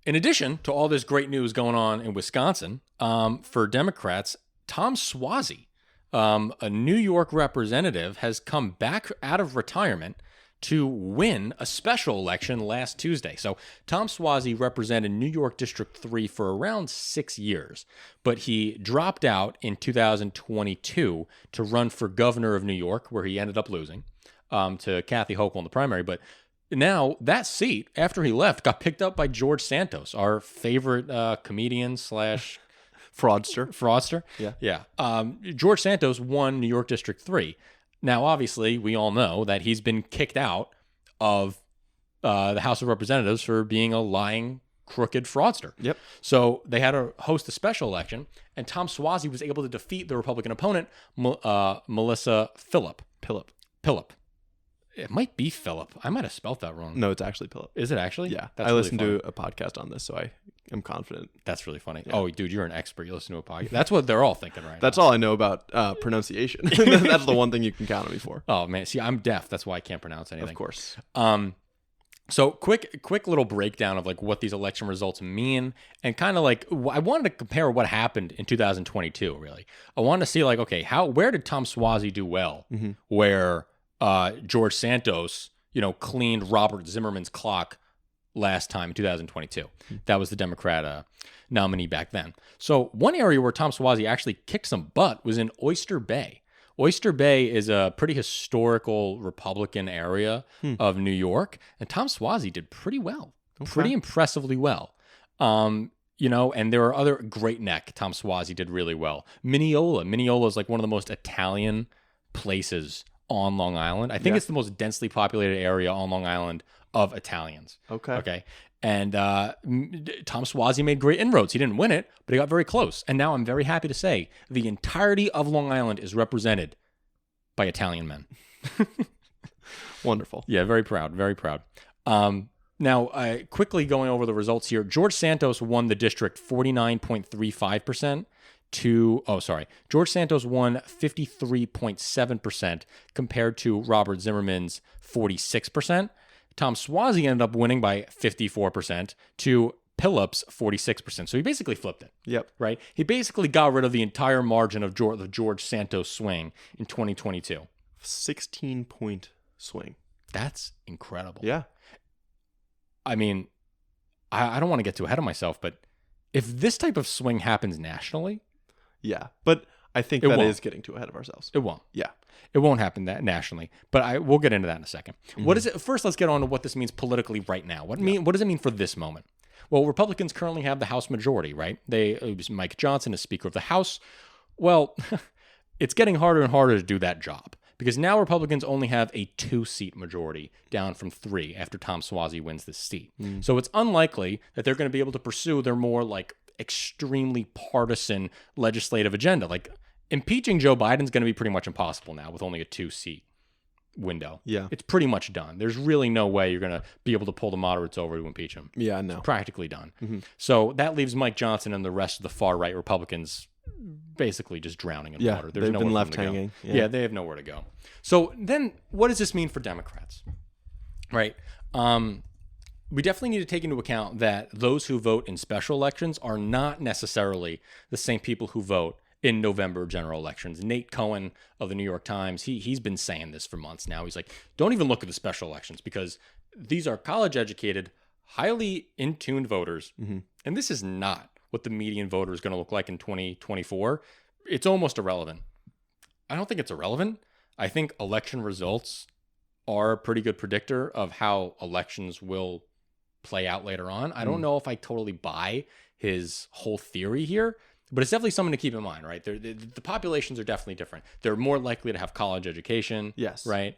In addition to all this great news going on in Wisconsin, for Democrats, Tom Suozzi, a New York representative, has come back out of retirement to win a special election last Tuesday. So Tom Suozzi represented New York District 3 for around 6 years, but he dropped out in 2022 to run for governor of New York, where he ended up losing to Kathy Hochul in the primary. But now that seat, after he left, got picked up by George Santos, our favorite comedian slash fraudster. Yeah. George Santos won New York District 3. Now, obviously, we all know that he's been kicked out of the House of Representatives for being a lying, crooked fraudster. Yep. So they had to host a special election, and Tom Suozzi was able to defeat the Republican opponent, Melissa Pilip. It might be Philip. I might have spelled that wrong. No, it's actually Pilip. Is it actually? Yeah. That's I really listened funny. to a podcast on this, so I am confident. That's really funny. Yeah. Oh, dude, you're an expert. You listen to a podcast. That's what they're all thinking right That's now. all I know about pronunciation. That's the one thing you can count on me for. Oh, man. See, I'm deaf. That's why I can't pronounce anything. Of course. So quick little breakdown of like what these election results mean, and kind of like I wanted to compare what happened in 2022. Really, I wanted to see like, okay, where did Tom Suozzi do well, where George Santos, cleaned Robert Zimmerman's clock last time in 2022. That was the Democrat nominee back then. So one area where Tom Suozzi actually kicked some butt was in Oyster Bay. Oyster Bay is a pretty historical Republican area of New York, and Tom Suozzi did pretty well, pretty impressively well. And there are other Great Neck. Tom Suozzi did really well. Mineola is like one of the most Italian places on Long Island. I think it's the most densely populated area on Long Island of Italians. Okay. And Tom Suozzi made great inroads. He didn't win it, but he got very close. And now I'm very happy to say the entirety of Long Island is represented by Italian men. Wonderful. Yeah, very proud. Very proud. Now, quickly going over the results here, George Santos won the district 49.35%. George Santos won 53.7% compared to Robert Zimmerman's 46%. Tom Suozzi ended up winning by 54% to Pilip's 46%. So he basically flipped it. Yep. Right? He basically got rid of the entire margin of the George Santos swing in 2022. 16-point swing. That's incredible. Yeah. I mean, I don't want to get too ahead of myself, but if this type of swing happens nationally... Yeah, but I think that is getting too ahead of ourselves. It won't. Yeah. It won't happen that nationally, but we'll get into that in a second. What is it? First, let's get on to what this means politically right now. What does it mean for this moment? Well, Republicans currently have the House majority, right? It was Mike Johnson as Speaker of the House. Well, it's getting harder and harder to do that job because now Republicans only have a 2-seat majority down from 3 after Tom Suozzi wins this seat. So it's unlikely that they're going to be able to pursue their more like extremely partisan legislative agenda. Like impeaching Joe Biden's going to be pretty much impossible now with only a 2-seat window. Yeah. It's pretty much done. There's really no way you're going to be able to pull the moderates over to impeach him. Yeah, no. It's practically done. So that leaves Mike Johnson and the rest of the far-right Republicans basically just drowning in water. There's they've nowhere been for left them to hanging. Go. Yeah, they have nowhere to go. So then what does this mean for Democrats? Right? We definitely need to take into account that those who vote in special elections are not necessarily the same people who vote in November general elections. Nate Cohen of the New York Times, he's been saying this for months now. He's like, don't even look at the special elections because these are college-educated, highly in-tuned voters. And this is not what the median voter is going to look like in 2024. It's almost irrelevant. I don't think it's irrelevant. I think election results are a pretty good predictor of how elections will play out later on. I don't know if I totally buy his whole theory here, but it's definitely something to keep in mind, right? The populations are definitely different. They're more likely to have college education. Yes. Right?